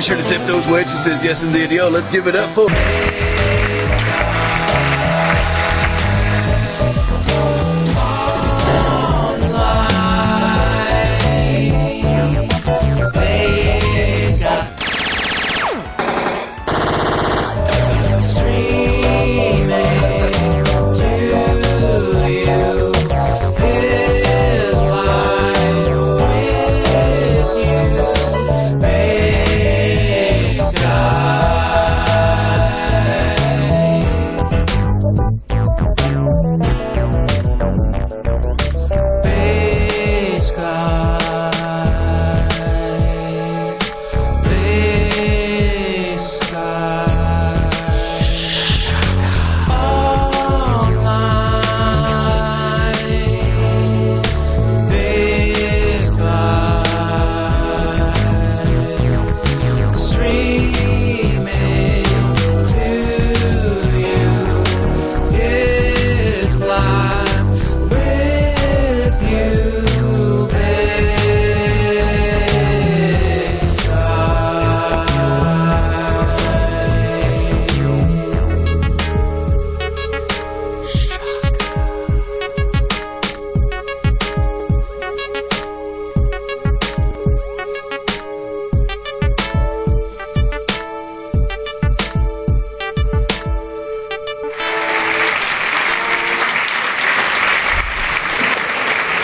Be sure to tip those waitresses, yes indeed. Yo, let's give it up for...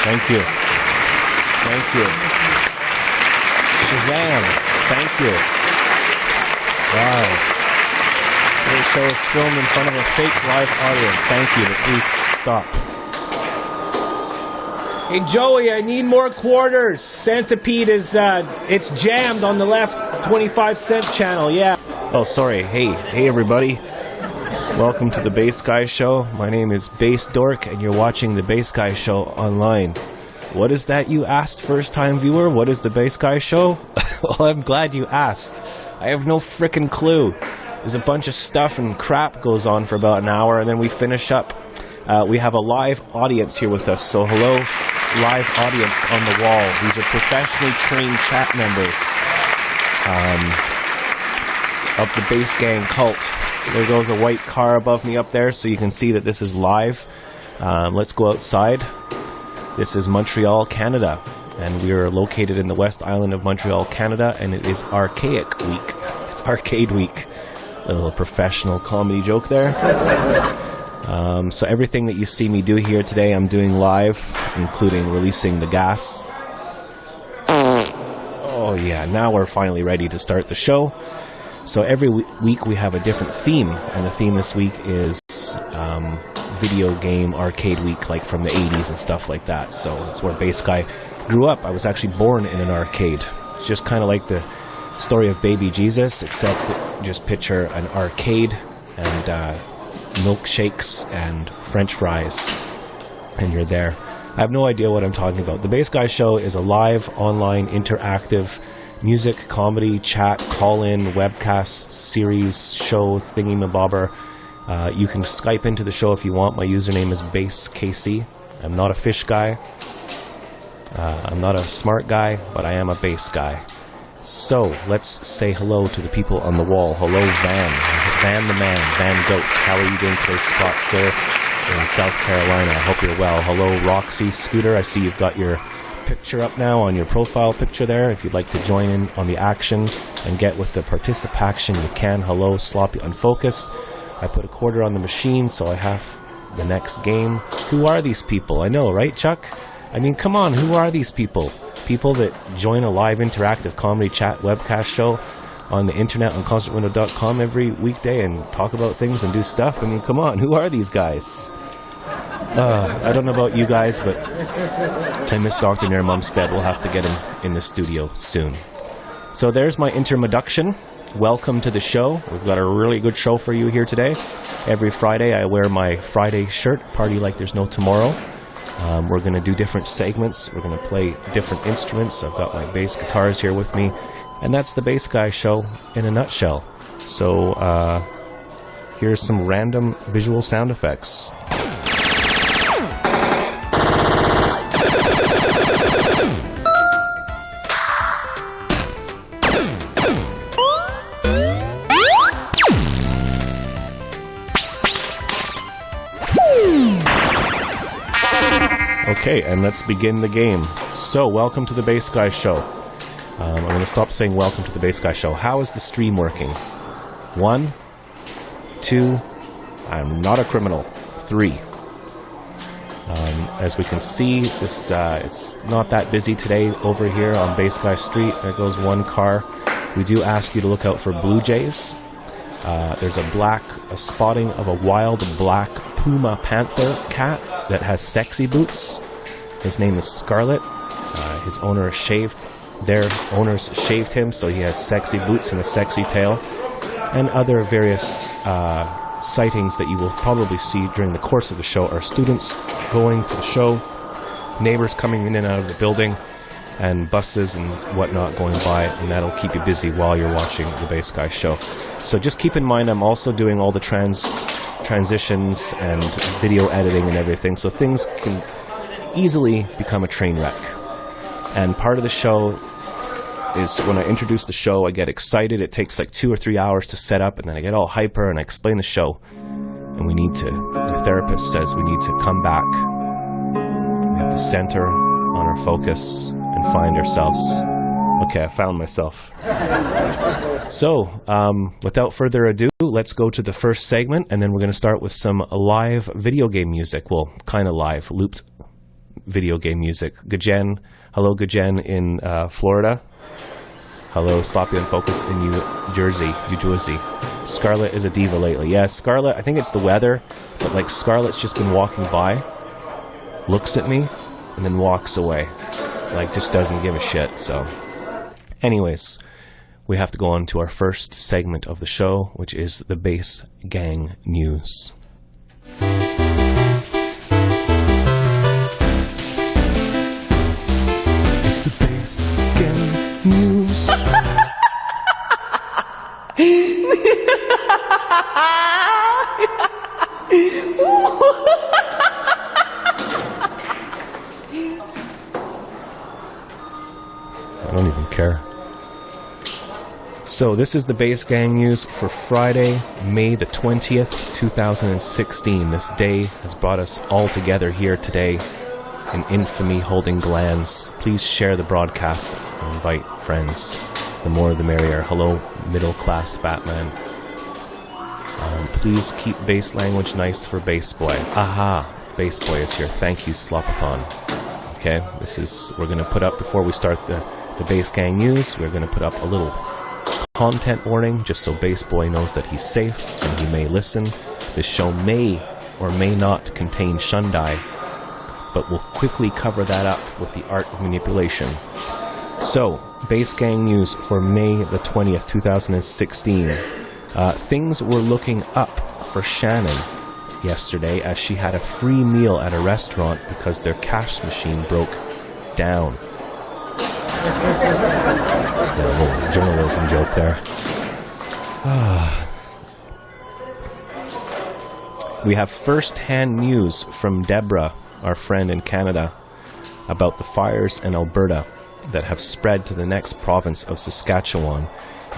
Thank you. Thank you. Shazam. Thank you. Wow. Today's show is filmed in front of a fake live audience. Thank you, but please stop. Hey Joey, I need more quarters. Centipede is, it's jammed on the left 25-cent channel, yeah. Oh, sorry. Hey everybody. Welcome to the Bass Guy Show. My name is Bass Dork, and you're watching the Bass Guy Show online. What is that you asked, first-time viewer? What is the Bass Guy Show? Well, I'm glad you asked. I have no frickin' clue. There's a bunch of stuff and crap goes on for about an hour, and then we finish up. We have a live audience here with us, so hello, live audience on the wall. These are professionally trained chat members of the Bass Gang cult. There goes a white car above me up there, so you can see that this is live. Let's go outside. This is Montreal, Canada, and we are located in the West Island of Montreal, Canada, and it is Archaic Week. It's Arcade Week. A little professional comedy joke there. So everything that you see me do here today, I'm doing live, including releasing the gas. Oh yeah, now we're finally ready to start the show. So every week we have a different theme, and the theme this week is video game arcade week, like from the 80s and stuff like that. So that's where Bass Guy grew up. I was actually born in an arcade. It's just kind of like the story of baby Jesus, except just picture an arcade and milkshakes and French fries, and you're there. I have no idea what I'm talking about. The Bass Guy Show is a live, online, interactive music, comedy, chat, call-in, webcast, series, show, thingy-mabobber. You can Skype into the show if you want. My username is BassKC. I'm not a fish guy. I'm not a smart guy, but I am a bass guy. So, let's say hello to the people on the wall. Hello, Van. Van the Man. Van Goat. How are you doing today, Scott Sir, in South Carolina? I hope you're well. Hello, Roxy Scooter. I see you've got your picture up now on your profile picture there. If you'd like to join in on the action and get with the participation, you can. Hello, Sloppy Unfocus. I put a quarter on the machine, so I have the next game. Who are these people? I know, right, Chuck? I mean, come on, who are these people? People that join a live interactive comedy chat webcast show on the internet on concertwindow.com every weekday and talk about things and do stuff. I mean, come on, who are these guys? I don't know about you guys, but I miss Dr. Nair Mumstead. We'll have to get him in the studio soon. So there's my intermoduction. Welcome to the show. We've got a really good show for you here today. Every Friday I wear my Friday shirt, party like there's no tomorrow. We're going to do different segments. We're going to play different instruments. I've got my bass guitars here with me. And that's the Bass Guy Show in a nutshell. So here's some random visual sound effects. Okay, and let's begin the game. So, welcome to the Bass Guy Show. I'm going to stop saying welcome to the Bass Guy Show. How is the stream working? 1, 2, I'm not a criminal. 3. As we can see, this it's not that busy today over here on Bass Guy Street. There goes one car. We do ask you to look out for blue jays. There's a spotting of a wild black puma panther cat that has sexy boots. His name is Scarlet. His owner their owners shaved him, so he has sexy boots and a sexy tail. And other various sightings that you will probably see during the course of the show are students going to the show, neighbors coming in and out of the building, and buses and whatnot going by, and that'll keep you busy while you're watching the Bass Guy Show. So just keep in mind, I'm also doing all the transitions and video editing and everything, so things can easily become a train wreck. And part of the show is when I introduce the show, I get excited. It takes like 2 or 3 hours to set up, and then I get all hyper and I explain the show. And the therapist says we need to come back. We have to center on our focus and find ourselves. Okay, I found myself. So, without further ado, let's go to the first segment, and then we're going to start with some live video game music. Well, kind of live, looped video game music. Gajen, hello Gajen in Florida. Hello, Sloppy Unfocused in New Jersey. Scarlet is a diva lately. Yeah, Scarlet, I think it's the weather, but like Scarlet's just been walking by, looks at me, and then walks away. Like, just doesn't give a shit, so. Anyways, we have to go on to our first segment of the show, which is the Bass Gang News. It's the Bass Gang News. I don't even care. So this is the Bass Gang News for Friday, May the 20th, 2016. This day has brought us all together here today in infamy holding glands. Please share the broadcast and invite friends. The more the merrier. Hello, middle class Batman. Please keep bass language nice for Bass Boy. Aha, Bass Boy is here. Thank you, Slopapon. Okay, we're going to put up, before we start the Bass Gang News, we're going to put up a little content warning, just so Bass Boy knows that he's safe and he may listen. This show may or may not contain shundai, but we'll quickly cover that up with the art of manipulation. So, Bass Gang News for May the 20th, 2016. Things were looking up for Shannon yesterday as she had a free meal at a restaurant because their cash machine broke down. Yeah, a little journalism joke there. We have first-hand news from Deborah, our friend in Canada, about the fires in Alberta that have spread to the next province of Saskatchewan.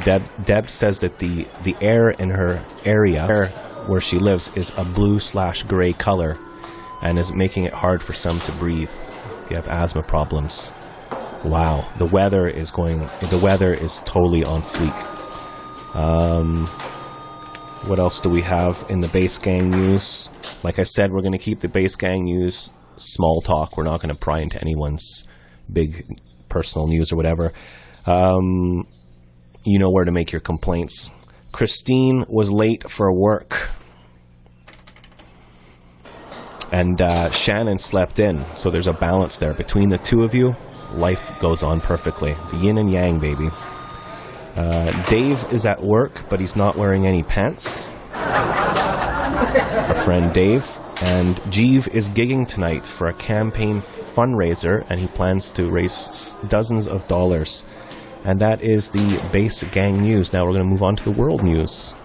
Deb says that the air in her area where she lives is a blue/gray color and is making it hard for some to breathe if you have asthma problems. Wow, the weather is totally on fleek. What else do we have in the Bass Gang News? Like I said, we're going to keep the Bass Gang News small talk. We're not going to pry into anyone's big personal news or whatever. You know where to make your complaints. Christine was late for work. And Shannon slept in. So there's a balance there. Between the two of you, life goes on perfectly. The yin and yang, baby. Dave is at work, but he's not wearing any pants. Our friend Dave. And Jeev is gigging tonight for a campaign fundraiser, and he plans to raise dozens of dollars. And that is the Bass Gang News. Now we're going to move on to the world news.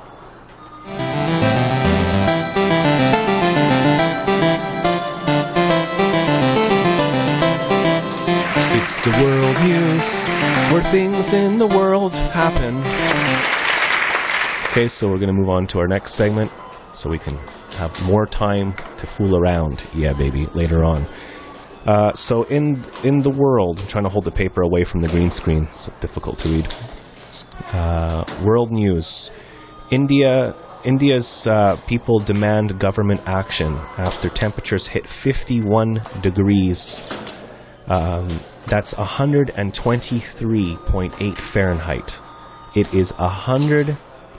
It's the world news, where things in the world happen. Okay, so we're going to move on to our next segment, so we can have more time to fool around. Yeah, baby, later on. So in the world, I'm trying to hold the paper away from the green screen. It's difficult to read. World news. India's people demand government action after temperatures hit 51 degrees. That's 123.8 Fahrenheit. It is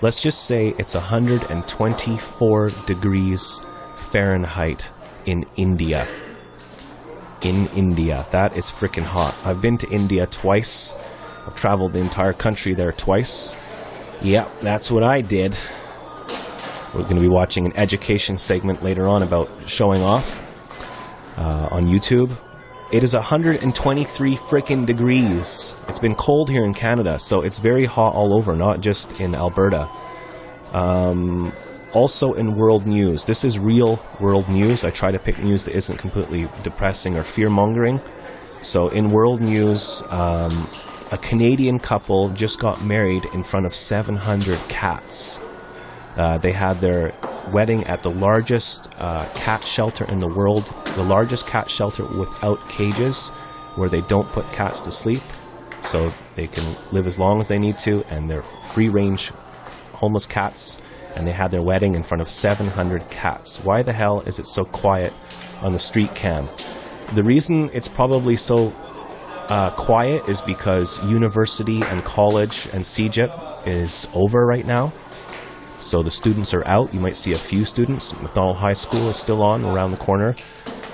let's just say it's 124 degrees Fahrenheit in India. In India. That is freaking hot. I've been to India twice. I've traveled the entire country there twice. Yep, that's what I did. We're going to be watching an education segment later on about showing off on YouTube. It is 123 freaking degrees. It's been cold here in Canada, so it's very hot all over, not just in Alberta. Also in world news. This is real world news. I try to pick news that isn't completely depressing or fear-mongering. So in world news, a Canadian couple just got married in front of 700 cats. They had their wedding at the largest cat shelter in the world, the largest cat shelter without cages, where they don't put cats to sleep, so they can live as long as they need to, and they're free-range homeless cats, and they had their wedding in front of 700 cats. Why the hell is it so quiet on the street cam? The reason it's probably so quiet is because university and college and CEGEP is over right now. So the students are out. You might see a few students. McDonald High School is still on around the corner.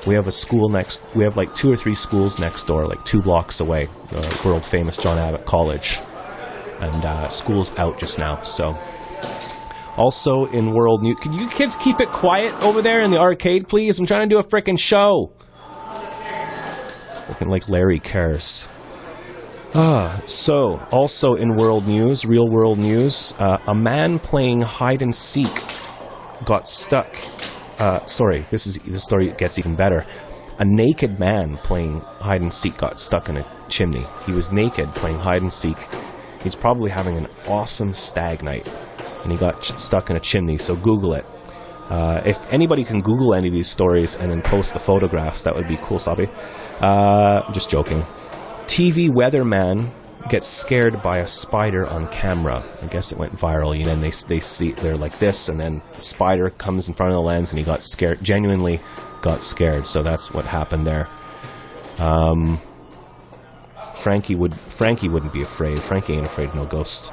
We have a school we have like 2 or 3 schools next door, like 2 blocks away. World famous John Abbott College. And school's out just now. So also in world news, could you kids keep it quiet over there in the arcade, please? I'm trying to do a frickin' show. Looking like Larry cares. So, also in world news, real world news, a man playing hide and seek got stuck. This story gets even better. A naked man playing hide and seek got stuck in a chimney. He was naked playing hide and seek. He's probably having an awesome stag night, and he got stuck in a chimney. So Google it. If anybody can Google any of these stories and then post the photographs, that would be cool, Sabi. Just joking. TV weatherman gets scared by a spider on camera. I guess it went viral, you know, and they're like this, and then the spider comes in front of the lens, and he got scared, genuinely got scared. So that's what happened there. Frankie wouldn't be afraid. Frankie ain't afraid of no ghost.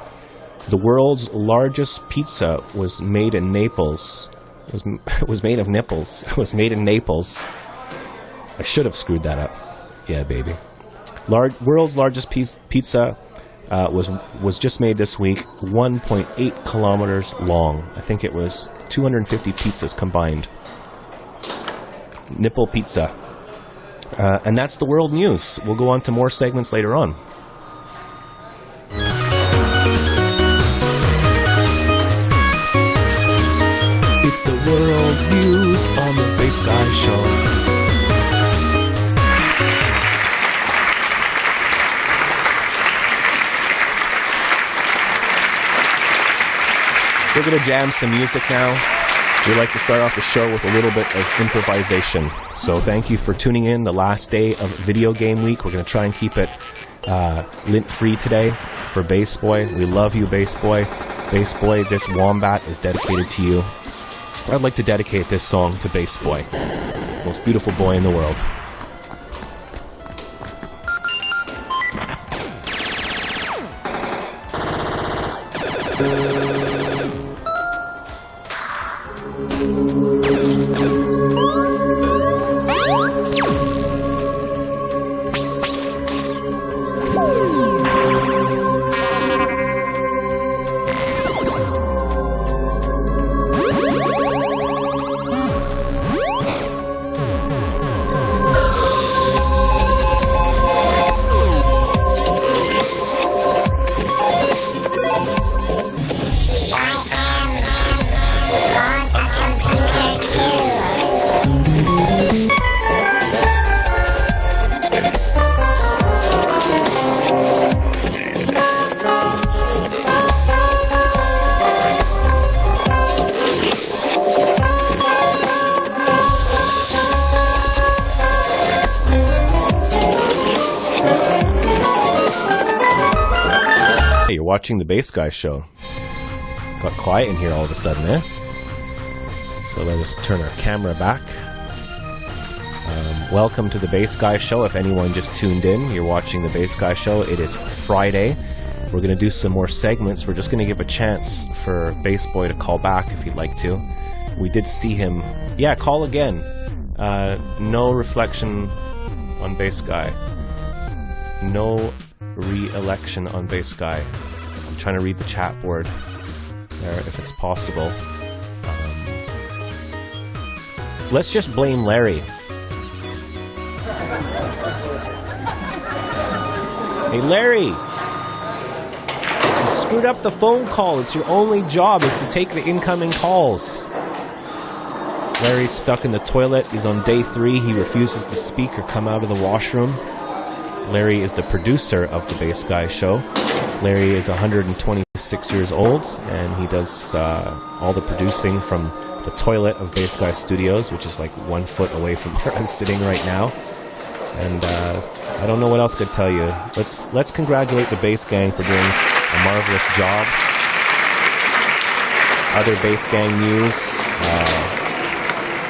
The world's largest pizza was made in Naples. Was made of nipples. Was made in Naples. I should have screwed that up. Yeah, baby. World's largest pizza was just made this week, 1.8 kilometers long. I think it was 250 pizzas combined. Nipple pizza. And that's the world news. We'll go on to more segments later on. It's the world news on the Bass Guy Show. We're going to jam some music now. We like to start off the show with a little bit of improvisation. So thank you for tuning in the last day of Video Game Week. We're going to try and keep it lint-free today for Bass Boy. We love you, Bass Boy. Bass Boy, this wombat is dedicated to you. I'd like to dedicate this song to Bass Boy, most beautiful boy in the world. Hey, you're watching the Bass Guy Show. Got quiet in here all of a sudden, eh? So let us turn our camera back. Welcome to the Bass Guy Show. If anyone just tuned in, you're watching the Bass Guy Show. It is Friday. We're going to do some more segments. We're just going to give a chance for Bass Boy to call back if he'd like to. We did see him. Yeah, call again. No reflection on Bass Guy. No re-election on Bass Guy. I'm trying to read the chat board there if it's possible. Let's just blame Larry. Hey Larry! You screwed up the phone call. It's your only job is to take the incoming calls. Larry's stuck in the toilet. He's on day 3. He refuses to speak or come out of the washroom. Larry is the producer of the Bass Guy Show. Larry is 126 years old, and he does all the producing from the toilet of Bass Guy Studios, which is like 1 foot away from where I'm sitting right now. And I don't know what else could tell you. Let's congratulate the Bass Gang for doing a marvelous job. Other Bass Gang news.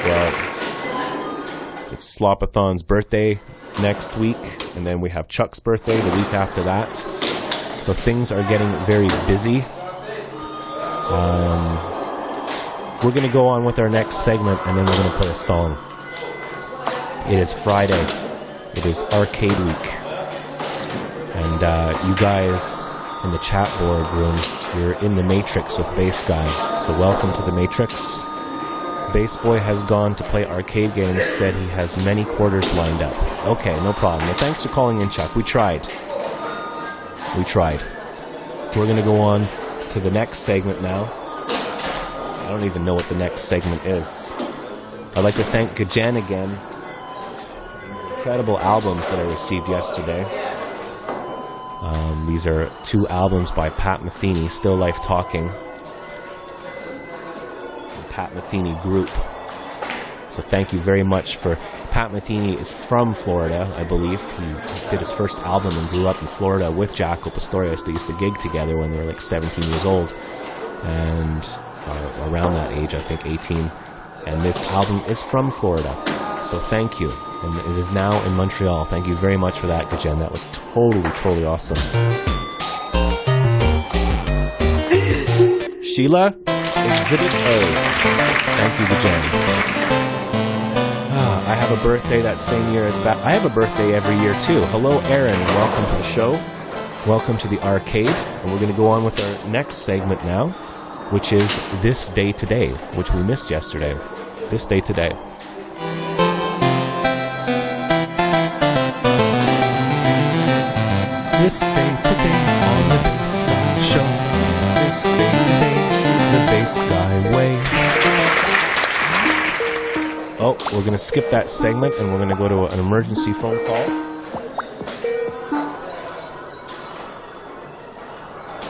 Well, it's Slopathon's birthday next week, and then we have Chuck's birthday the week after that. So things are getting very busy. We're going to go on with our next segment, and then we're going to play a song. It is Friday. It is Arcade Week. And you guys in the chat board room, you're in the Matrix with Bass Guy. So welcome to the Matrix. Bass Boy has gone to play arcade games, said he has many quarters lined up. Okay, no problem. Well, thanks for calling in, Chuck. We tried. We're going to go on to the next segment now. I don't even know what the next segment is. I'd like to thank Gajen again. These incredible albums that I received yesterday. These are 2 albums by Pat Metheny, Still Life Talking. Pat Metheny Group. So thank you very much for... Pat Metheny is from Florida, I believe. He did his first album and grew up in Florida with Jaco Pastorius. They used to gig together when they were like 17 years old. And around that age, I think 18. And this album is from Florida. So thank you. And it is now in Montreal. Thank you very much for that, Gajen. That was totally awesome. Sheila, Exhibit A. Thank you, Gajen. I have a birthday that same year as back. I have a birthday every year too. Hello, Aaron. Welcome to the show. Welcome to the arcade. And we're going to go on with our next segment now, which is This Day Today, which we missed yesterday. This Day Today. This day today on the Bass Guy Show. This day today, the Bass Guy way. Oh, we're going to skip that segment and we're going to go to an emergency phone call.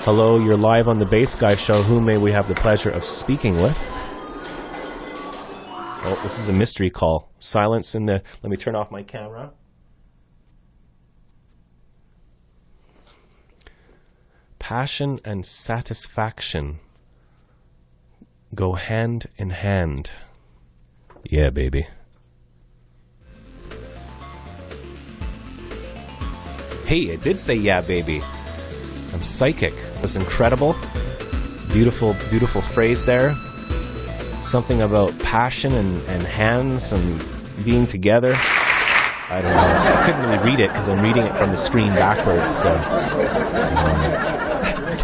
Hello, you're live on the Bass Guy Show. Who may we have the pleasure of speaking with? Oh, this is a mystery call. Silence in the... Let me turn off my camera. Passion and satisfaction go hand in hand. Yeah, baby. Hey, it did say yeah, baby. I'm psychic. That's incredible. Beautiful phrase there. Something about passion and hands and being together. I don't know. I couldn't really read it because I'm reading it from the screen backwards. So,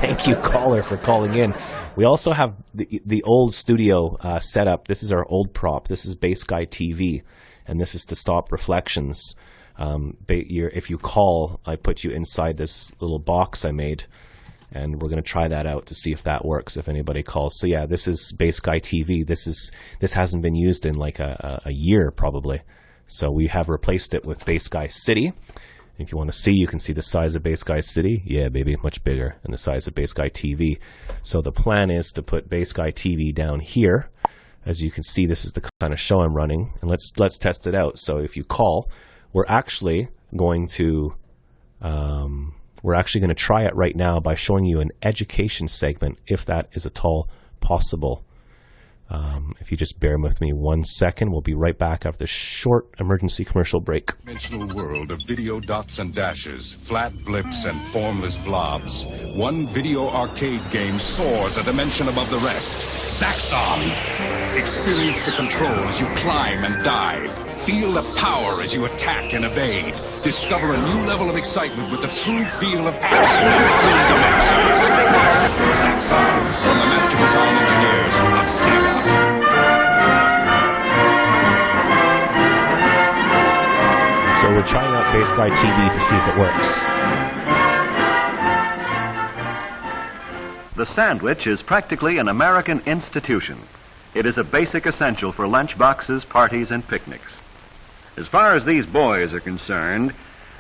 thank you, caller, for calling in. We also have the old studio set up. This is our old prop. This is Bass Guy TV, and this is to stop reflections. If you call, I put you inside this little box I made, and we're going to try that out to see if that works if anybody calls. So yeah, this is Bass Guy TV. This hasn't been used in like a year probably. So we have replaced it with Bass Guy City. If you want to see, you can see the size of Bass Guy City. Yeah, baby, much bigger than the size of Bass Guy TV. So the plan is to put Bass Guy TV down here. As you can see, this is the kind of show I'm running, and let's test it out. So if you call, we're actually going to We're actually going to try it right now by showing you an education segment, if that is at all possible. If you just bear with me 1 second, we'll be right back after this short emergency commercial break. Dimensional world of video dots and dashes, flat blips and formless blobs. One video arcade game soars a dimension above the rest. Zaxxon! Experience the control as you climb and dive. Feel the power as you attack and evade. Discover a new level of excitement with the true feel of absolute three dimensions. Zaxxon, from the master design engineers of Sega. So we're trying out Base Guy TV to see if it works. The sandwich is practically an American institution. It is a basic essential for lunch boxes, parties, and picnics. As far as these boys are concerned,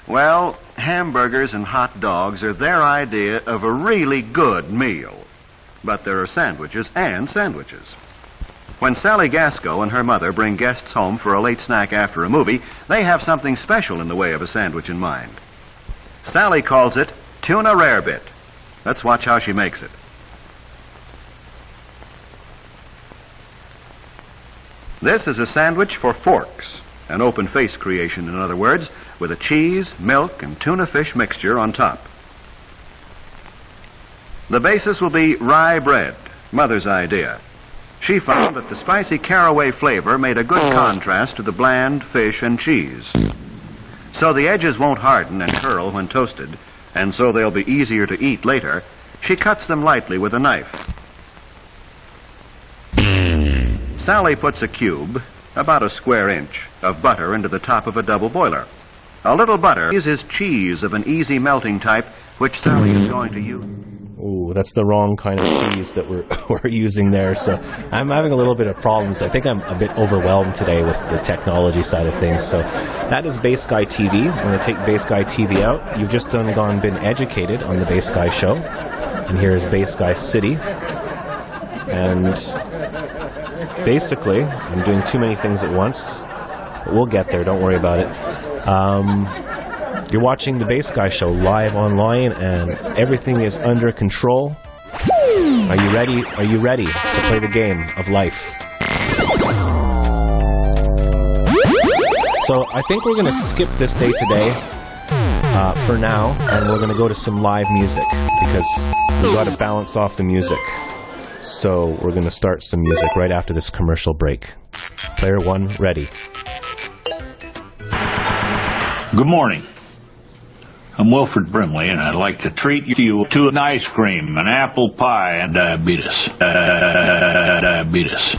well, hamburgers and hot dogs are their idea of a really good meal. But there are sandwiches and sandwiches. When Sally Gasco and her mother bring guests home for a late snack after a movie, they have something special in the way of a sandwich in mind. Sally calls it tuna rarebit. Let's watch how she makes it. This is a sandwich for forks, an open-face creation, in other words, with a cheese, milk, and tuna fish mixture on top. The basis will be rye bread, Mother's idea. She found that the spicy caraway flavor made a good contrast to the bland fish and cheese. So the edges won't harden and curl when toasted, and so they'll be easier to eat later. She cuts them lightly with a knife. Sally puts a cube, about a square inch, of butter into the top of a double boiler. A little butter is cheese of an easy melting type, which Sally is going to use. Ooh, that's the wrong kind of cheese that we're using there. So I'm having a little bit of problems. I think I'm a bit overwhelmed today with the technology side of things. So that is Base Guy TV. I'm going to take Base Guy TV out. You've just been educated on the Base Guy show. And here's Base Guy City. And basically, I'm doing too many things at once. But we'll get there. Don't worry about it. You're watching the Base Guy show live online, and everything is under control. Are you ready? Are you ready to play the game of life? So I think we're going to skip this day today for now, and we're going to go to some live music because we've got to balance off the music. So we're going to start some music right after this commercial break. Player one, ready. Good morning. I'm Wilfred Brimley, and I'd like to treat you to an ice cream, an apple pie, and diabetes. Diabetes.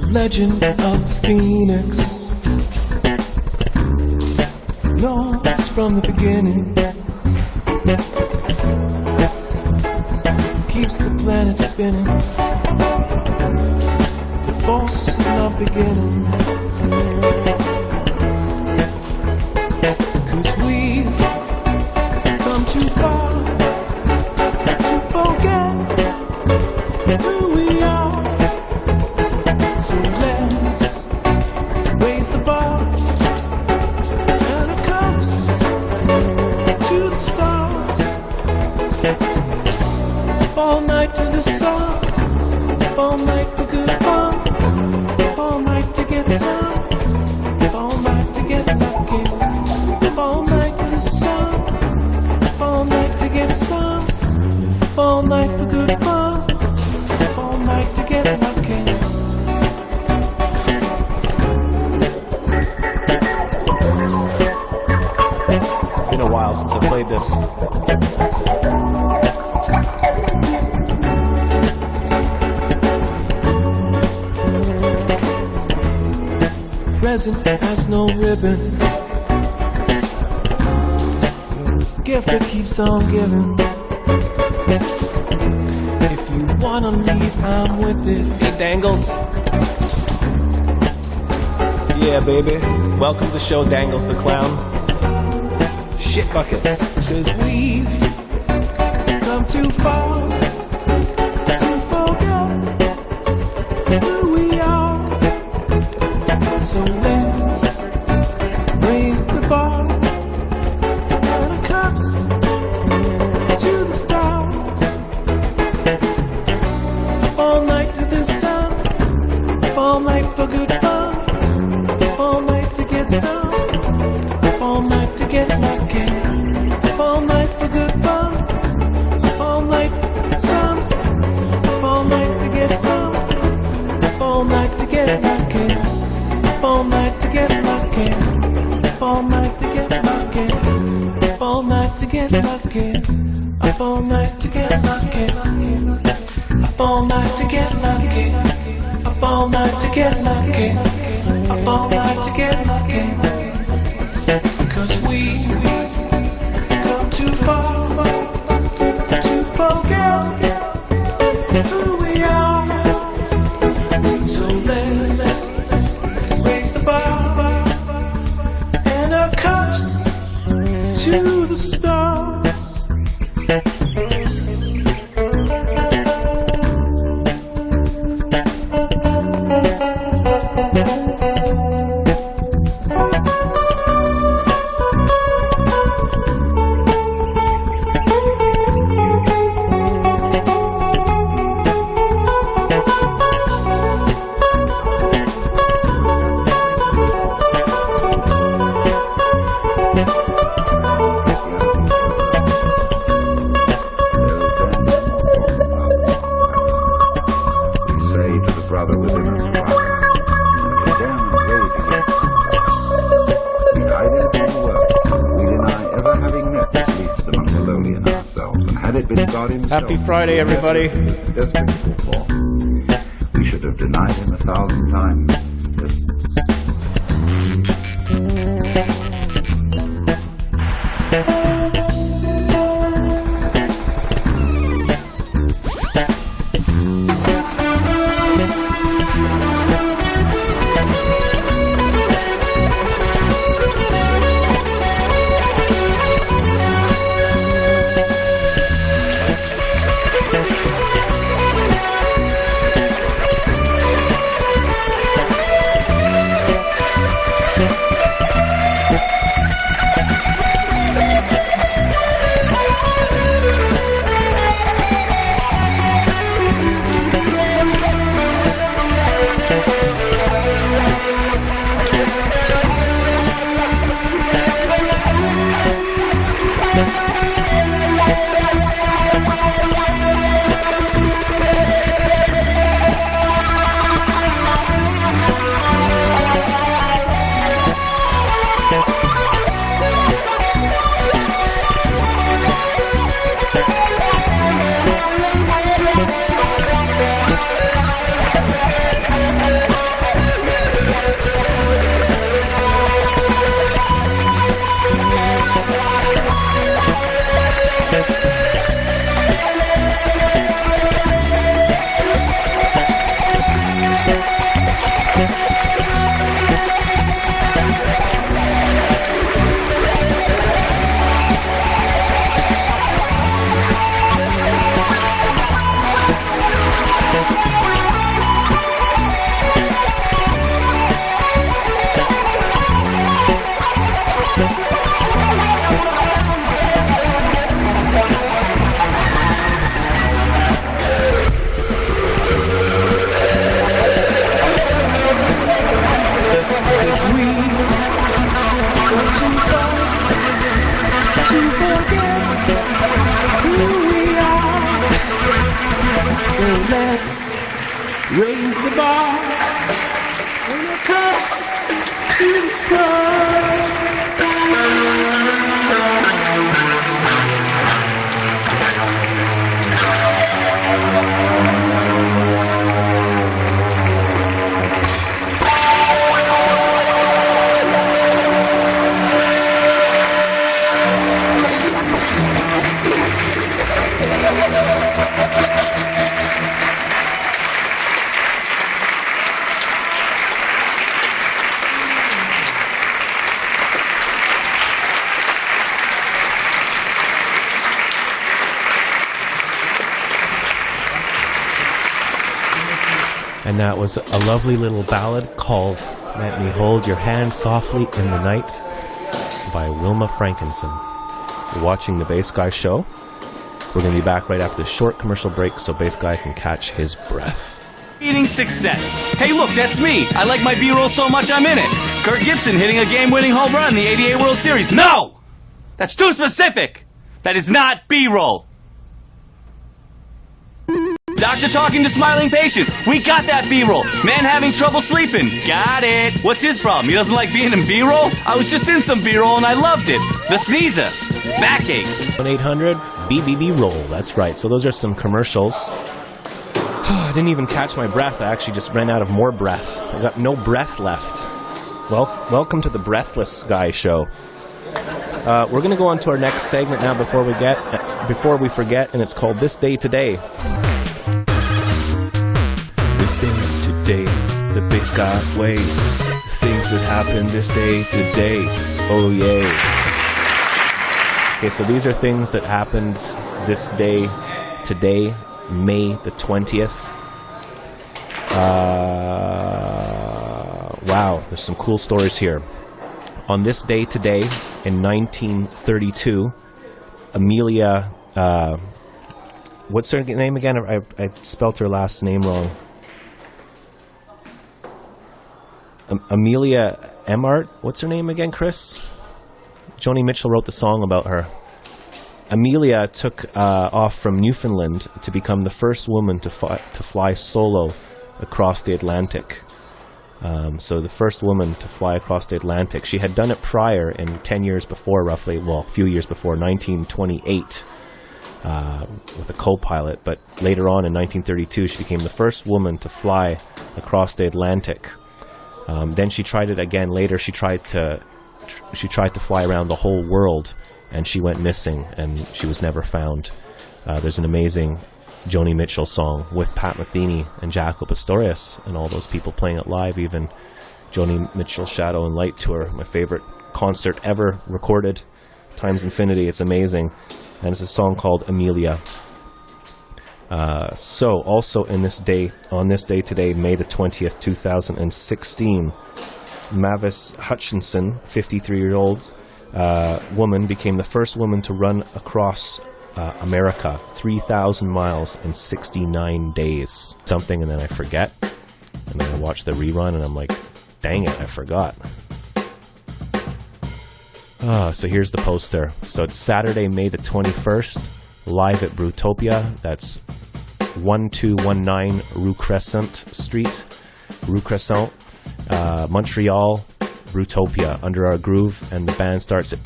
Legend of the Phoenix. No, it's from the beginning. Keeps the planet spinning. The force of beginning. 'Cause we've come too far to forget who we are. So let's raise the bar and a coast the stars. Up all night to the sun. Up all night for good fun. Up all night to get some. Up all night to get lucky. Up all night to the sun. Up all night to get some. Up all night for good fun. Up all night to get lucky. It's been a while since I played this. Present has no ribbon. Gift that keeps on giving. If you wanna leave, I'm with it. Hey, Dangles. Yeah, baby. Welcome to the show, Dangles the Clown. Shit buckets. Cause we've come too far to forget who we are. So let's raise the bar and our cups to the stars. Up all night to the sun. Up all night for good fun. Up all night to get some. Up all night to get lucky. Up all night for good fun. Up all night some. Up all night to get some. Up all night to get lucky. Up all night to get lucky. Up all night to get lucky. Up all night to get lucky. Up all night to get lucky. Up all night to get lucky. Up all night to get lucky. Up all night to get lucky. Cause we come too far to forget who we are. So let's raise the bar and our cups to the stars. Happy Friday, everybody. We should have denied him 1,000 times. So let's raise the bar and a curse to the stars. And that was a lovely little ballad called Let Me Hold Your Hand Softly in the Night by Wilma Frankenson. You're watching the Bass Guy Show. We're going to be back right after this short commercial break so Bass Guy can catch his breath. Eating success. Hey, look, that's me. I like my B-roll so much I'm in it. Kirk Gibson hitting a game-winning home run in the '88 World Series. No! That's too specific. That is not B-roll. Doctor talking to smiling patient. We got that B-roll. Man having trouble sleeping. Got it. What's his problem? He doesn't like being in B-roll? I was just in some B-roll and I loved it. The sneezer. Backache. 1-800-BBB-ROLL. That's right. So those are some commercials. I didn't even catch my breath. I actually just ran out of more breath. I got no breath left. Well, welcome to the Breathless Guy Show. We're going to go on to our next segment now before we forget, and it's called This Day Today. This day today, the Bass Guy way. Things that happen this day today. Oh yay. Okay, so these are things that happened this day today, May the 20th. Wow, there's some cool stories here. On this day today, in 1932, Amelia, what's her name again? I spelt her last name wrong. Amelia Earhart? What's her name again, Chris? Joni Mitchell wrote the song about her. Amelia took off from Newfoundland to become the first woman to fly solo across the Atlantic. So the first woman to fly across the Atlantic. She had done it prior in 10 years before, roughly, well, a few years before, 1928, with a co-pilot. But later on in 1932, she became the first woman to fly across the Atlantic. Then she tried it again later. She tried to fly around the whole world, and she went missing, and she was never found. There's an amazing Joni Mitchell song with Pat Metheny and Jaco Pastorius and all those people playing it live, even Joni Mitchell's Shadow and Light Tour, my favorite concert ever recorded, times infinity. It's amazing. And it's a song called Amelia. So also on this day today, May the 20th, 2016, Mavis Hutchinson, 53-year-old woman, became the first woman to run across America, 3,000 miles in 69 days. Something, and then I forget. And then I watch the rerun, and I'm like, dang it, I forgot. So here's the poster. So it's Saturday, May the 21st, live at Brutopia. That's 1219 Rue Crescent Street, Rue Crescent, Montreal, Brutopia, Under Our Groove, and the band starts at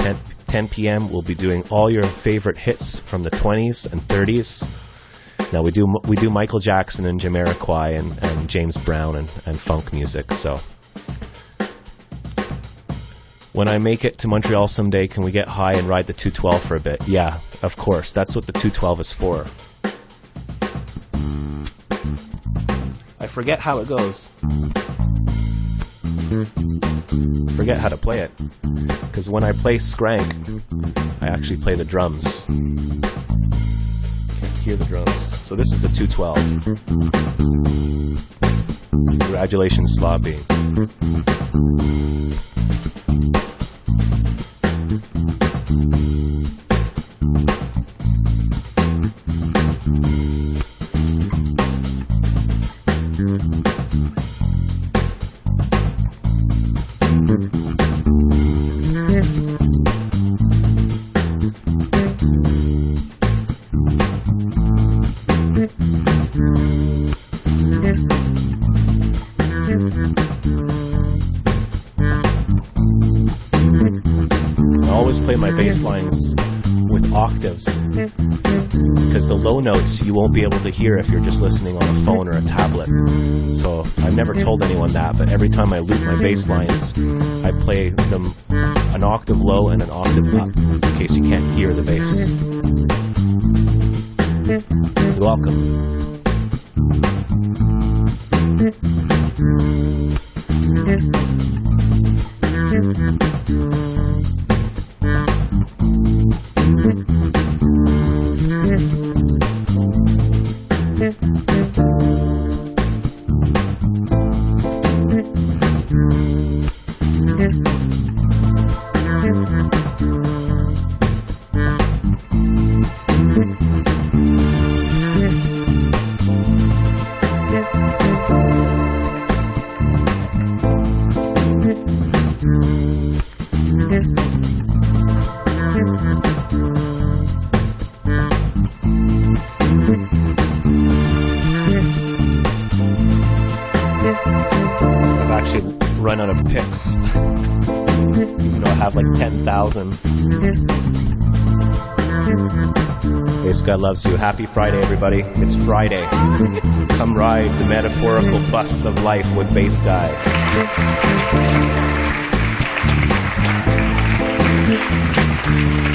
10 p.m. We'll be doing all your favorite hits from the 20s and 30s. Now we do Michael Jackson and Jamiroquai and James Brown and funk music. So when I make it to Montreal someday, can we get high and ride the 212 for a bit? Yeah, of course. That's what the 212 is for. I forget how it goes. Forget how to play it, because when I play Skrank, I actually play the drums. Can't hear the drums. So this is the 212. Congratulations, Sloppy. notes. Because the low notes you won't be able to hear if you're just listening on a phone or a tablet. So I've never told anyone that, but every time I loop my bass lines, I play them an octave low and an octave up, in case you can't hear the bass. You're welcome. Run out of picks. Even though I have like 10,000. Bass Guy loves you. Happy Friday, everybody. It's Friday. Come ride the metaphorical bus of life with Bass Guy.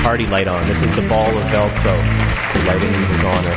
Party light on. This is the ball of Velcro. Lighting in his honor.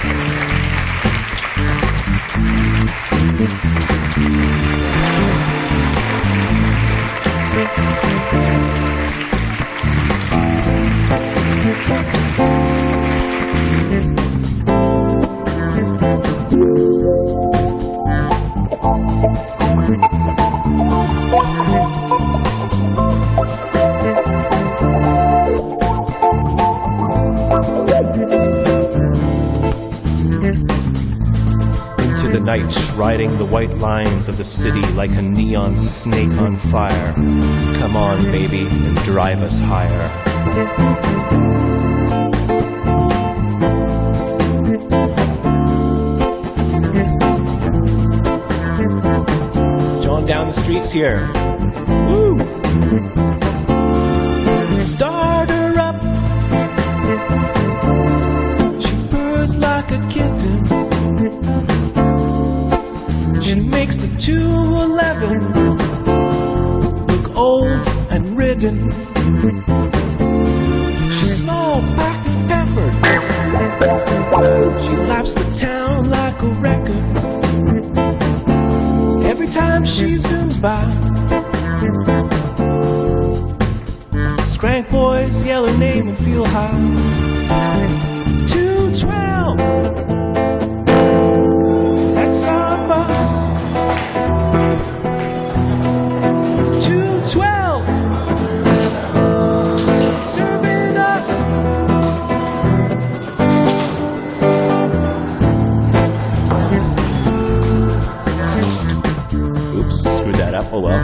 Into the night, riding the white lines of the city like a neon snake on fire. Come on, baby, and drive us higher. John down the streets here. Woo! Start her up. She purrs like a kitten. She makes the 211 look old and ridden. She's all packed and pampered. She laps the town like a record. Every time she zooms by, Scrank boys yell her name and feel high. 212. That's our bus. 212. Serving us. Oops, screwed that up. Oh well.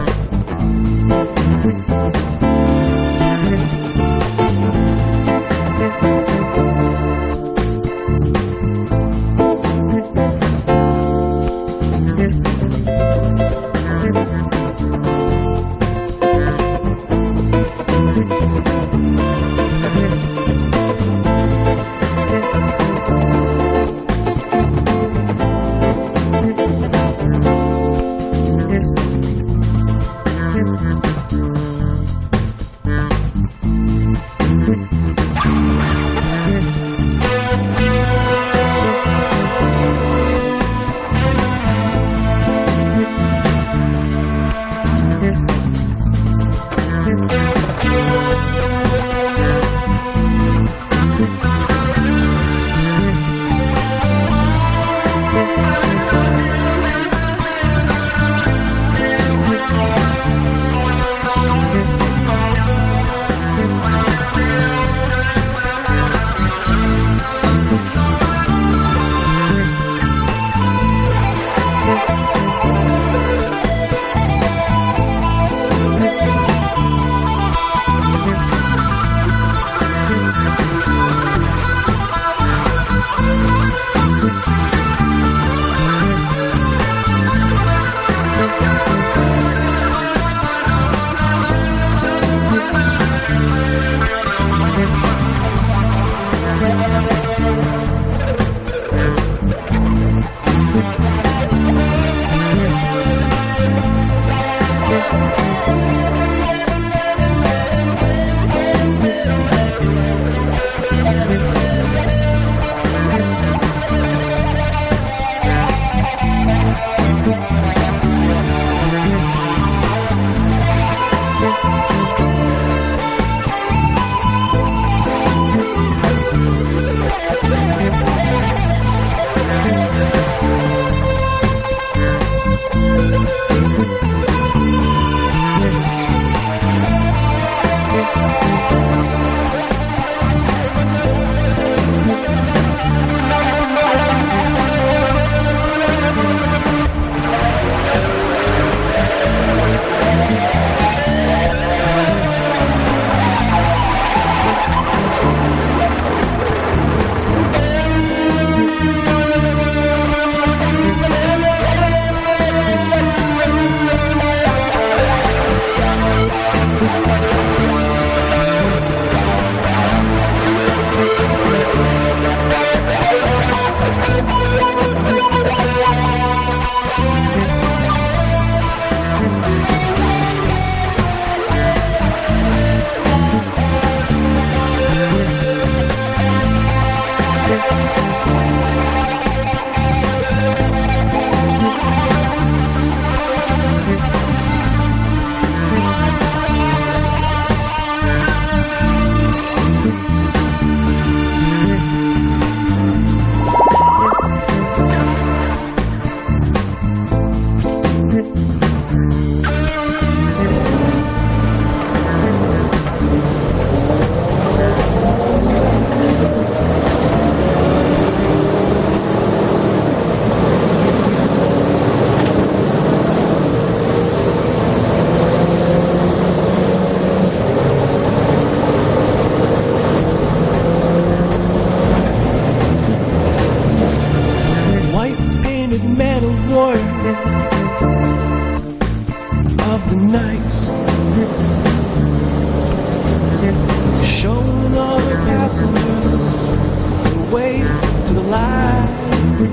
Sleep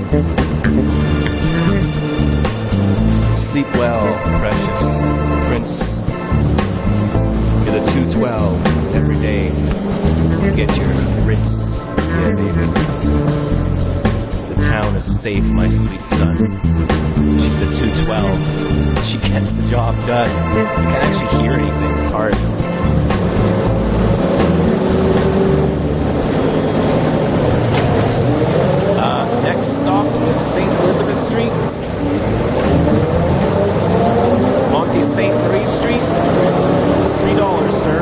well, precious prince. Get a 212 every day. Get your rinse. Yeah, baby. The town is safe, my sweet son. She's the 212. She gets the job done. You can't actually hear anything. It's hard. Next stop is St. Elizabeth Street. Monty St. Marie Street. $3, sir.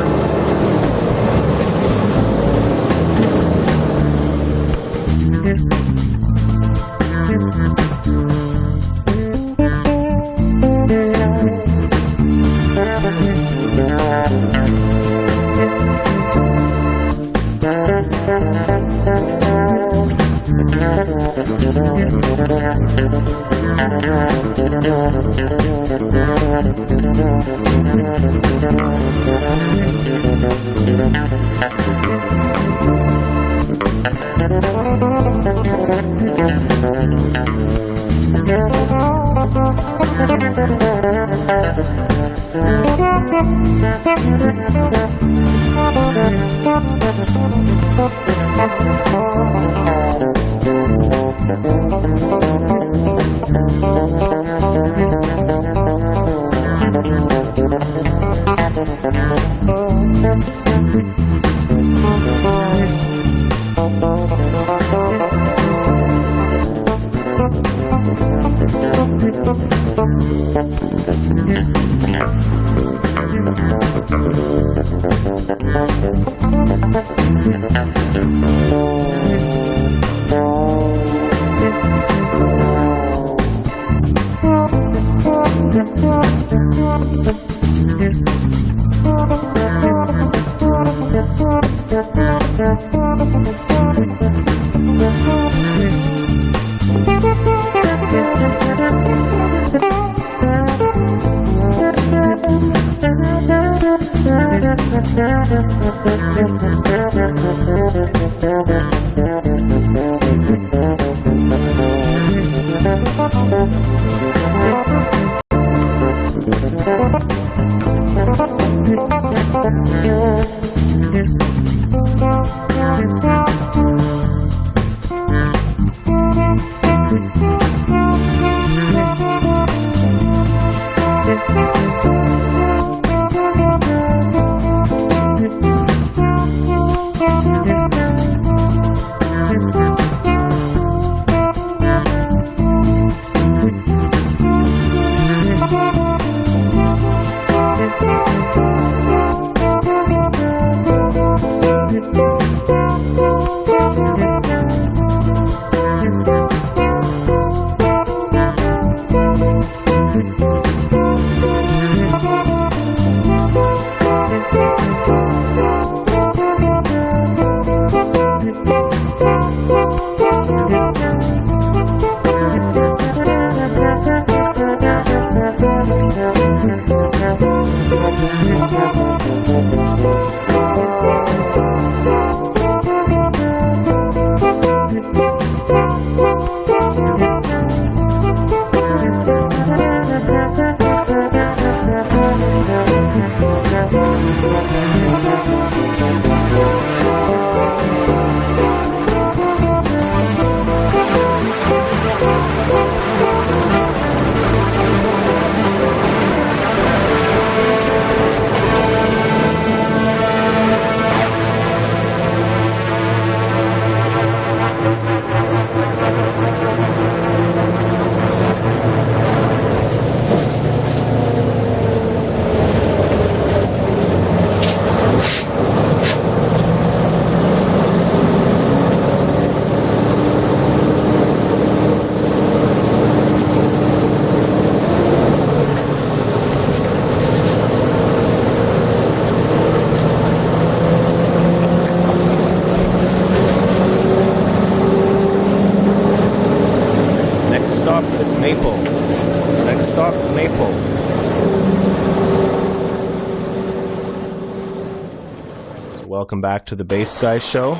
Welcome back to the Bass Guy Show.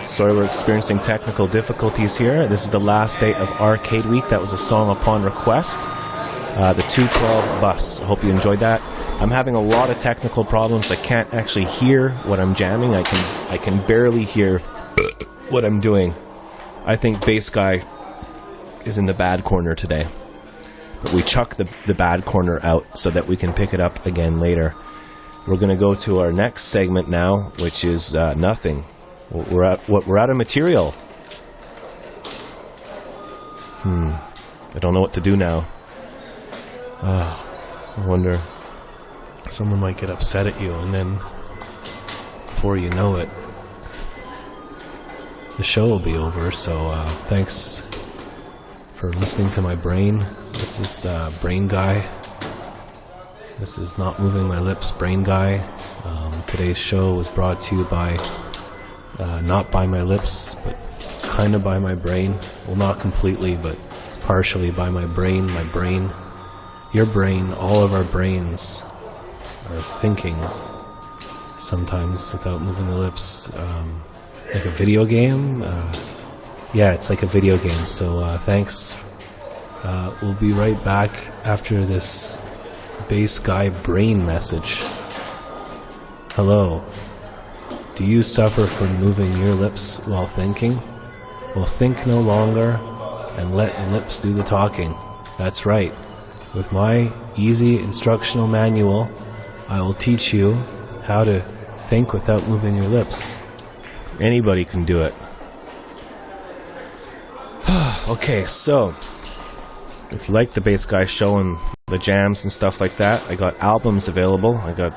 Sorry, we're experiencing technical difficulties here. This is the last day of Arcade Week. That was a song upon request. The 212 Bus. I hope you enjoyed that. I'm having a lot of technical problems. I can't actually hear what I'm jamming. I can barely hear what I'm doing. I think Bass Guy is in the bad corner today. But we chuck the bad corner out so that we can pick it up again later. We're going to go to our next segment now, which is nothing. We're out of material. I don't know what to do now. I wonder, someone might get upset at you, and then before you know it, the show will be over. So thanks for listening to my brain. This is Brain Guy. This is Not Moving My Lips, Brain Guy. Today's show was brought to you by, not by my lips, but kind of by my brain. Well, not completely, but partially by my brain. My brain, your brain, all of our brains are thinking sometimes without moving the lips. Like a video game? Yeah, it's like a video game. So thanks. We'll be right back after this Bass Guy brain message. Hello. Do you suffer from moving your lips while thinking? Well, think no longer and let lips do the talking. That's right. With my easy instructional manual, I will teach you how to think without moving your lips. Anybody can do it. Okay, so if you like the Bass Guy show and the jams and stuff like that, I got albums available. I got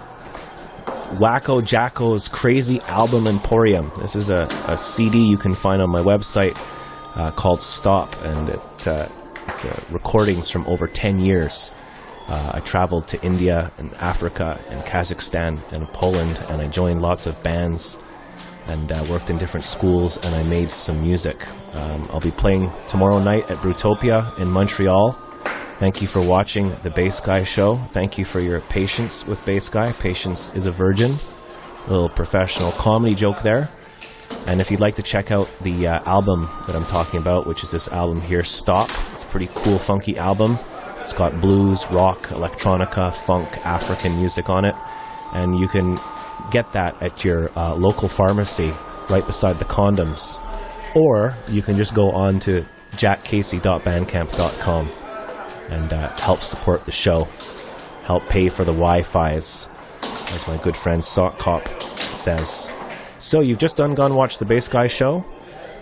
Wacko Jacko's Crazy Album Emporium. This is a CD you can find on my website called Stop, and it's recordings from over 10 years. I traveled to India and Africa and Kazakhstan and Poland, and I joined lots of bands and worked in different schools, and I made some music. I'll be playing tomorrow night at Brutopia in Montreal. Thank you for watching the Bass Guy show. Thank you for your patience with Bass Guy. Patience is a virgin. A little professional comedy joke there. And if you'd like to check out the album that I'm talking about, which is this album here, Stop. It's a pretty cool, funky album. It's got blues, rock, electronica, funk, African music on it. And you can get that at your local pharmacy right beside the condoms. Or you can just go on to jackcasey.bandcamp.com and help support the show. Help pay for the Wi-Fis, as my good friend Sock Cop says. So you've just gone watch the Bass Guy show.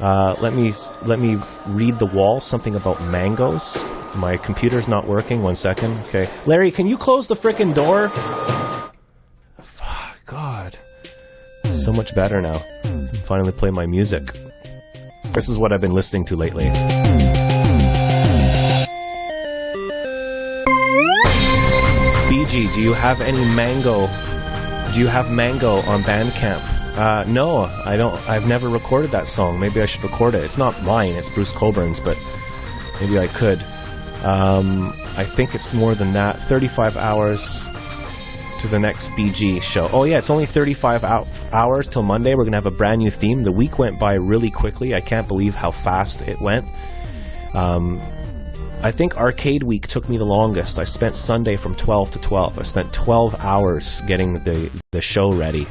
Let me read the wall something about mangoes. My computer's not working. 1 second. Okay, Larry, can you close the frickin' door? God, it's so much better now. I can finally play my music. This is what I've been listening to lately. BG, do you have any mango? Do you have mango on Bandcamp? No, I don't. I've never recorded that song. Maybe I should record it. It's not mine. It's Bruce Coburn's, but maybe I could. I think it's more than that. 35 hours to the next BG show. Oh yeah, it's only 35 hours till Monday. We're gonna have a brand new theme. The week went by really quickly. I can't believe how fast it went. I think Arcade Week took me the longest. I spent Sunday from 12 to 12. I spent 12 hours getting the show ready,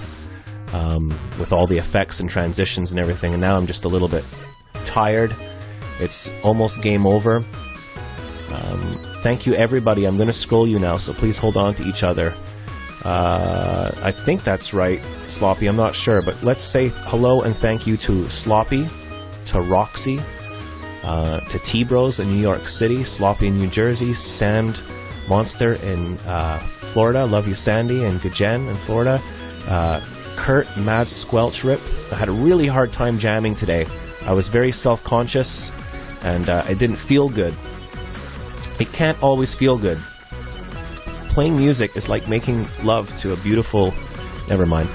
with all the effects and transitions and everything, and now I'm just a little bit tired. It's almost game over. Thank you everybody. I'm going to scroll you now, so please hold on to each other. I think that's right, Sloppy, I'm not sure, but let's say hello and thank you to Sloppy, to Roxy, to T-Bros in New York City, Sloppy in New Jersey, Sand Monster in Florida, love you Sandy, and Gajen in Florida, Kurt, Mad Squelch Rip. I had a really hard time jamming today. I was very self-conscious, and it didn't feel good. It can't always feel good. Playing music is like making love to a beautiful... Never mind.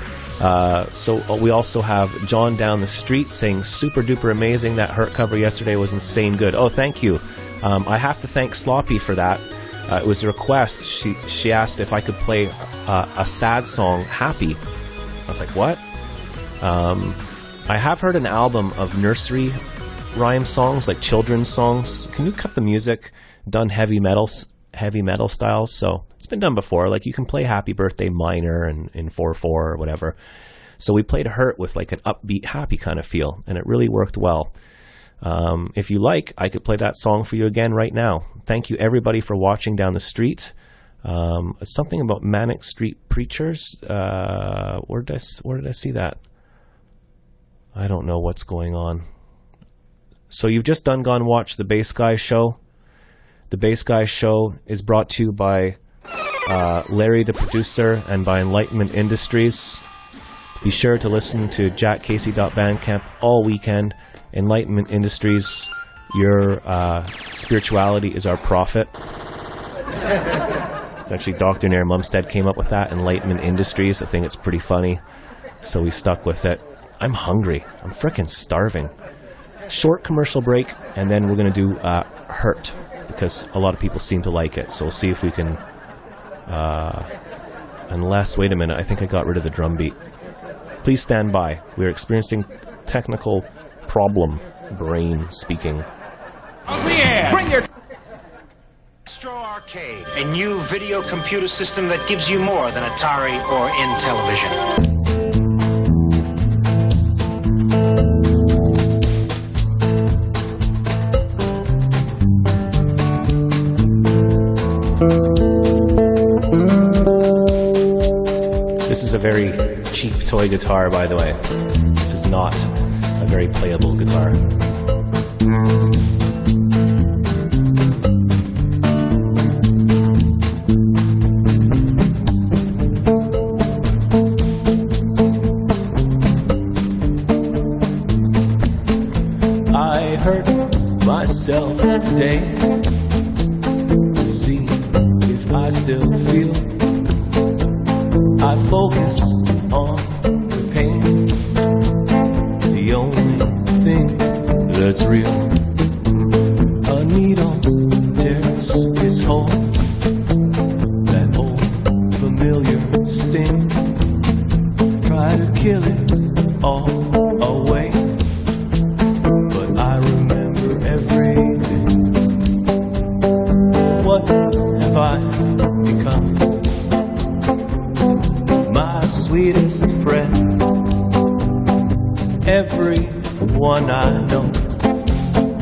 So we also have John down the street saying, super duper amazing, that Hurt cover yesterday was insane good. Oh, thank you. I have to thank Sloppy for that. It was a request. She asked if I could play a sad song, Happy. I was like, what? I have heard an album of nursery rhyme songs, like children's songs. Can you cut the music? Done heavy metal styles. So it's been done before. Like you can play Happy Birthday minor and in 4/4 or whatever. So we played Hurt with like an upbeat, happy kind of feel, and it really worked well. If you like, I could play that song for you again right now. Thank you everybody for watching down the street. Something about Manic Street Preachers. Where did I see that? I don't know what's going on. So you've just gone watch the Bass Guy Show. The Bass Guy Show is brought to you by Larry the producer and by Enlightenment Industries. Be sure to listen to jackcasey.bandcamp all weekend. Enlightenment Industries, your spirituality is our profit. It's actually Dr. Nair Mumstead came up with that, Enlightenment Industries. I think it's pretty funny, so we stuck with it. I'm hungry. I'm frickin' starving. Short commercial break, and then we're going to do Hurt, because a lot of people seem to like it, so we'll see if we can... unless, wait a minute, I think I got rid of the drum beat. Please stand by. We're experiencing technical problem, brain speaking. Oh yeah! Bring your... Astro Arcade, a new video computer system that gives you more than Atari or Intellivision. This is a very cheap toy guitar, by the way. This is not a very playable guitar. I hurt myself today to see if I still feel. I focus on the pain, the only thing that's real. A needle tears its hole, that old familiar sting. Try to kill it all away, but I remember everything. What have I become? My sweetest friend. Everyone I know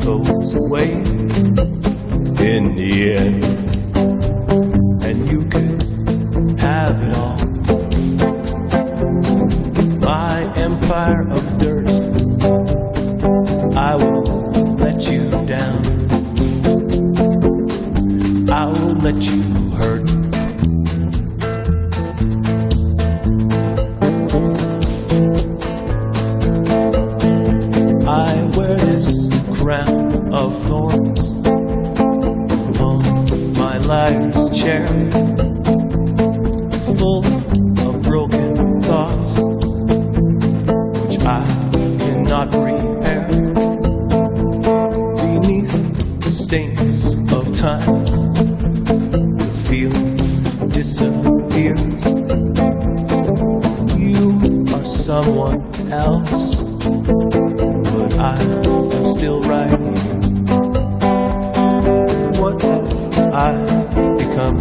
goes away in the end, and you can have it all. My empire of dirt, I will let you down. I will let you hurt. I wear this crown of thorns on my life's chair, full of broken thoughts which I cannot repair. Beneath the stains of time, the feeling disappears. You are someone else, but I'm still right here. What have I become?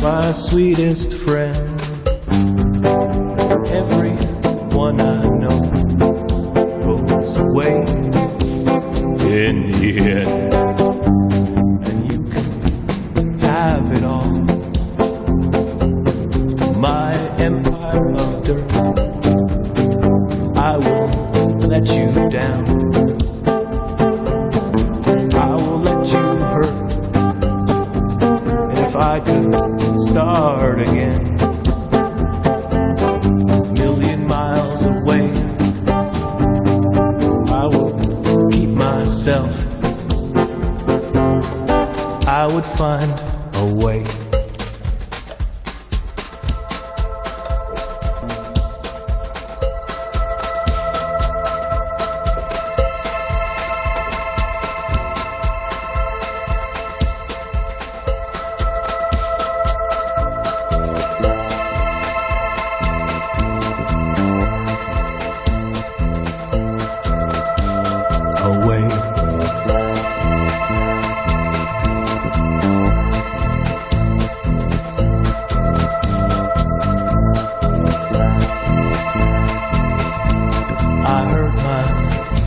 My sweetest friend. Everyone I know goes away in the end, and you can have it all. My empire of dirt, I will let you down. I will let you hurt. If I could start again, a million miles away, I will keep myself. I would find a way.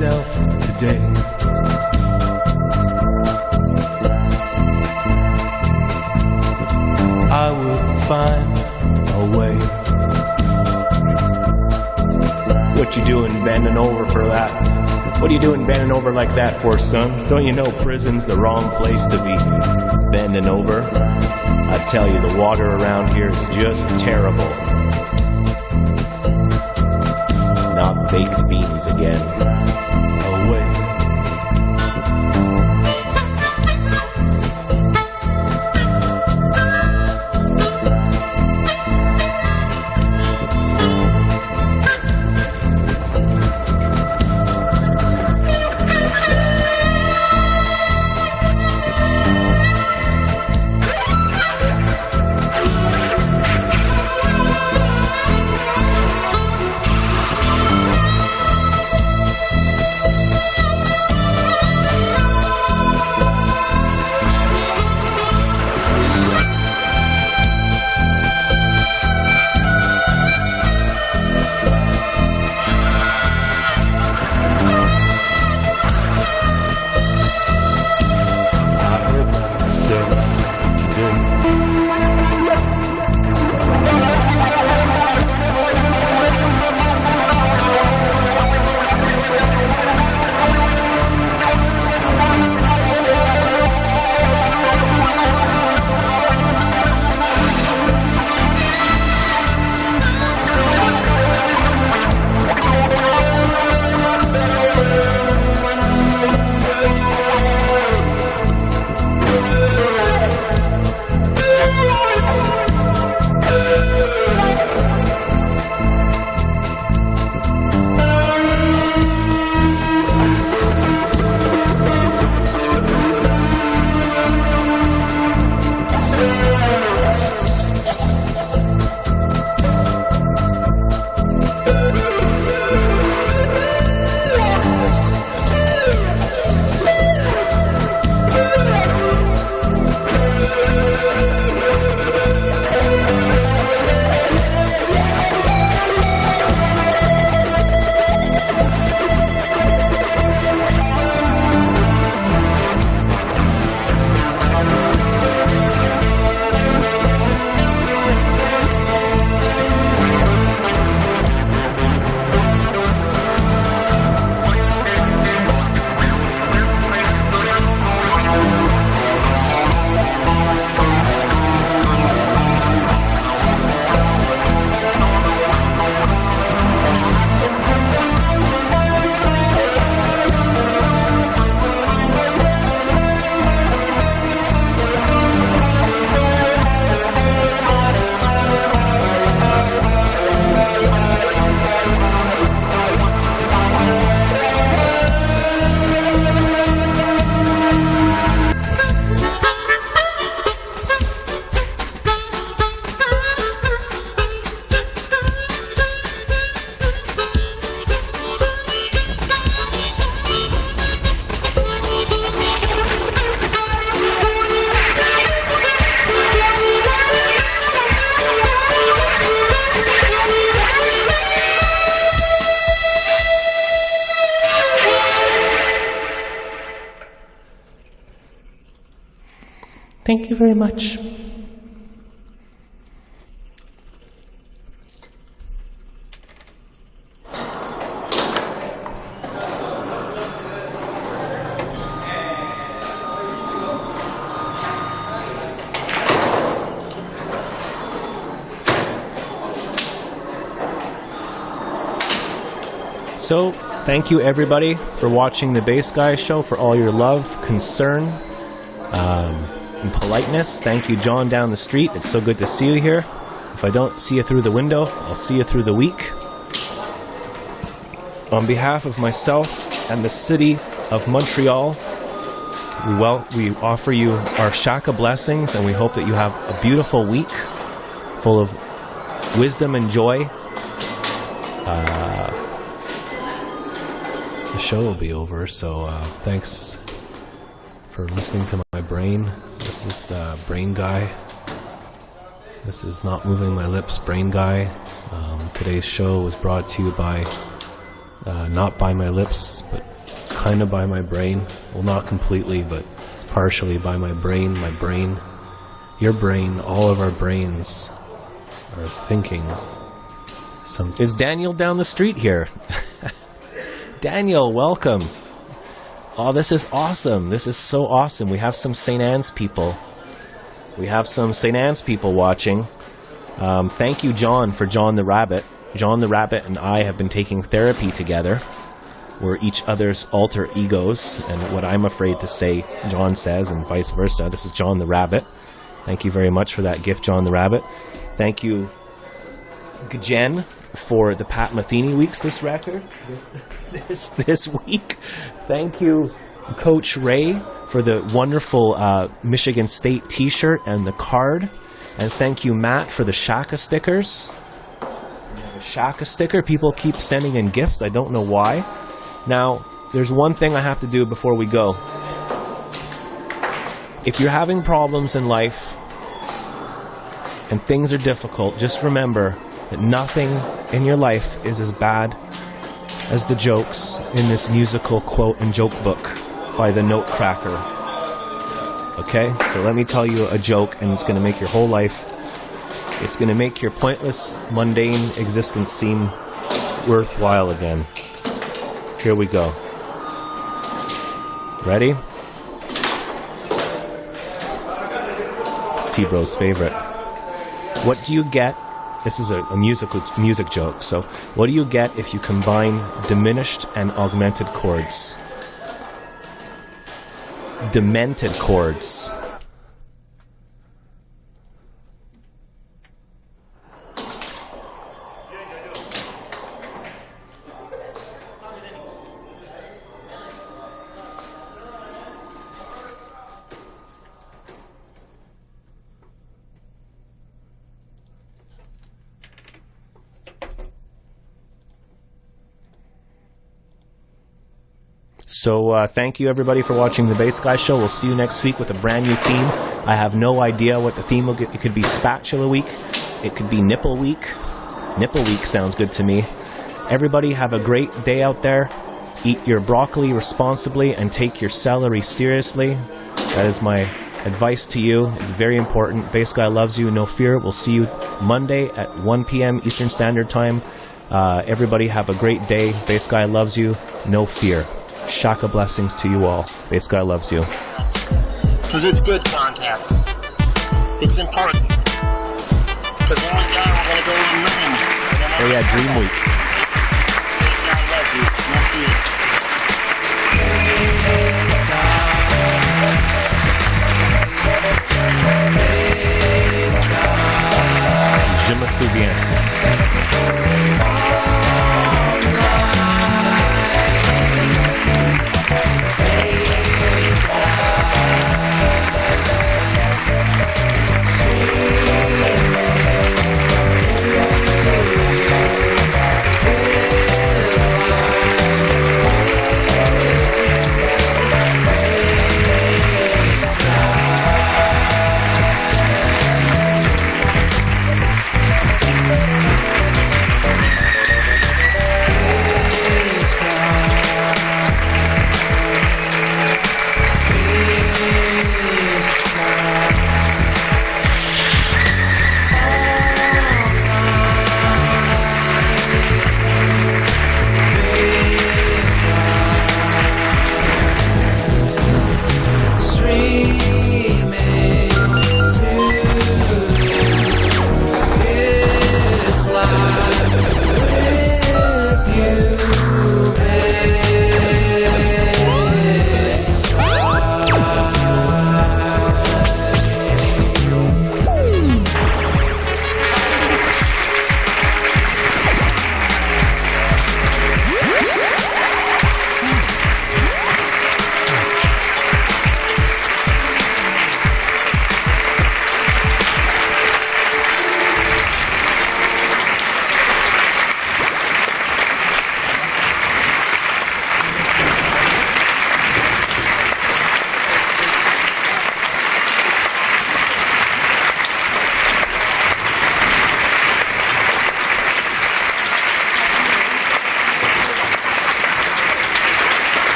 myself today. I would find a way. What you doing bending over for that? What are you doing bending over like that for, son? Don't you know prison's the wrong place to be bending over? I tell you, the water around here is just terrible. Not baked beans again. Away. Thank you very much. So, thank you everybody for watching the Bass Guy Show, for all your love, concern, and politeness. Thank you, John, down the street. It's so good to see you here. If I don't see you through the window, I'll see you through the week. On behalf of myself and the city of Montreal, we offer you our Shaka blessings, and we hope that you have a beautiful week full of wisdom and joy. The show will be over, so thanks for listening to my brain. This is Brain Guy. This is Not Moving My Lips, Brain Guy. Today's show was brought to you by not by my lips, but kind of by my brain. Well, not completely, but partially by my brain, your brain, all of our brains are thinking. Is Daniel down the street here? Daniel, welcome. Oh, this is awesome. This is so awesome. We have some St. Anne's people. Watching. Thank you, John, for John the Rabbit. John the Rabbit and I have been taking therapy together. We're each other's alter egos, and what I'm afraid to say, John says, and vice versa. This is John the Rabbit. Thank you very much for that gift, John the Rabbit. Thank you, Jen, for the Pat Metheny weeks this week. Thank you, Coach Ray, for the wonderful Michigan State t-shirt and the card. And thank you, Matt, for the Shaka stickers. The Shaka sticker. People keep sending in gifts. I don't know why. Now, there's one thing I have to do before we go. If you're having problems in life and things are difficult, just remember that nothing in your life is as bad as the jokes in this musical quote and joke book by the Notecracker. Okay? So let me tell you a joke, and it's going to make your whole life, it's going to make your pointless, mundane existence seem worthwhile again. Here we go. Ready? It's T-Bro's favorite. What do you get? This is a music joke. So, what do you get if you combine diminished and augmented chords? Demented chords. So thank you everybody for watching the Bass Guy Show. We'll see you next week with a brand new theme. I have no idea what the theme will get. It could be Spatula Week. It could be Nipple Week. Nipple Week sounds good to me. Everybody have a great day out there. Eat your broccoli responsibly and take your celery seriously. That is my advice to you. It's very important. Bass Guy loves you. No fear. We'll see you Monday at 1 p.m. Eastern Standard Time. Everybody have a great day. Bass Guy loves you. No fear. Shaka blessings to you all. Bass Guy loves you. Because it's good contact. It's important. Because when we die, we're going to go to the moon. Oh yeah, Dream Week. Bass Guy loves you. No fear. Je me souviens.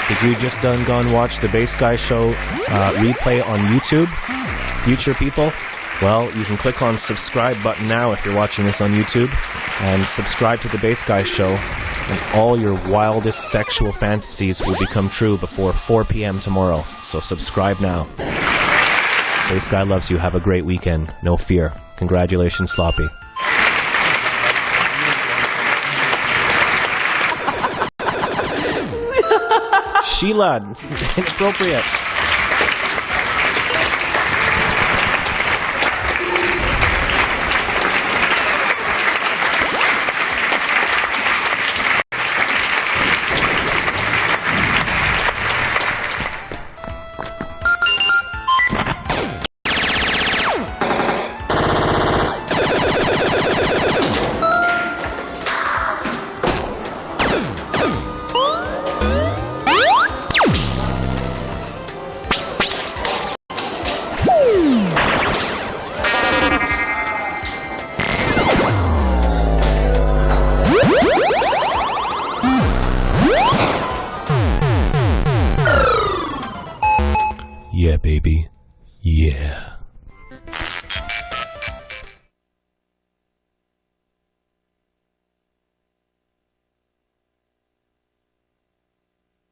Did you just gone watch the Bass Guy Show replay on YouTube? Future people? Well, you can click on subscribe button now if you're watching this on YouTube, and subscribe to the Bass Guy Show, and all your wildest sexual fantasies will become true before 4 p.m. tomorrow. So subscribe now. Bass Guy loves you. Have a great weekend. No fear. Congratulations, Sloppy. Sheila, inappropriate. Yeah, baby. Yeah.